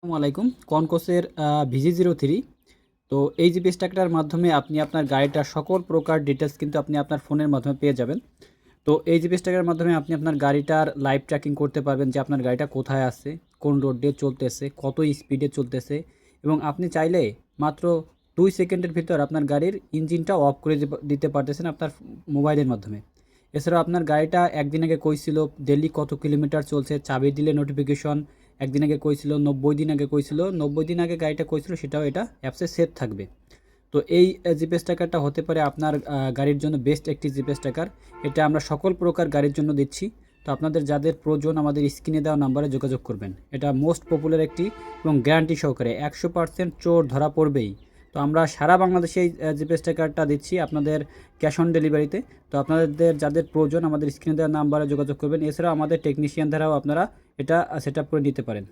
আসসালামু আলাইকুম। কনকোসের VG03। তো এই জিপিএস ট্র্যাকারটার মাধ্যমে আপনি আপনার গাড়িটার সকল প্রকার ডিটেইলস কিন্তু আপনি আপনার ফোনের মাধ্যমে পেয়ে যাবেন। তো এই জিপিএস ট্র্যাকারের মাধ্যমে আপনি আপনার গাড়িটার লাইভ ট্র্যাকিং করতে পারবেন যে আপনার গাড়িটা কোথায় আছে, কোন রোড দিয়ে চলতেছে, কত স্পিডে চলতেছে এবং আপনি চাইলে মাত্র 2 সেকেন্ডের ভিতর আপনার গাড়ির ইঞ্জিনটা অফ করে দিতে পারতেছেন আপনার মোবাইলের মাধ্যমে। এছাড়াও আপনার গাড়িটা একদিন আগে কইছিল ডেইলি কত কিলোমিটার চলছে, চাবি দিলে নোটিফিকেশন, একদিন আগে কইছিল, 90 দিন আগে কইছিল, 90 দিন আগে গাড়িটা কইছিল, সেটাও এটা অ্যাপসে সেভ থাকবে। তো এই জিপিএস ট্র্যাকারটা হতে পারে আপনার গাড়ির জন্য বেস্ট একটি জিপিএস ট্র্যাকার। এটা আমরা সকল প্রকার গাড়ির জন্য দিচ্ছি। তো আপনাদের যাদের প্রয়োজন আমাদের স্ক্রিনে দেওয়া নাম্বারে যোগাযোগ করবেন। এটা মোস্ট পপুলার একটি এবং গ্যারান্টি সহকারে 100% চোর ধরা পড়বেই। তো আমরা সারা বাংলাদেশে এই জিপিএস ট্র্যাকারটা দিচ্ছি আপনাদের ক্যাশ অন ডেলিভারিতে। তো আপনাদের যাদের প্রয়োজন আমাদের স্ক্রিনে দেওয়া নাম্বারে যোগাযোগ করবেন। এছাড়াও আমাদের টেকনিশিয়ান দ্বারাও আপনারা এটা সেট আপ করে নিতে পারেন।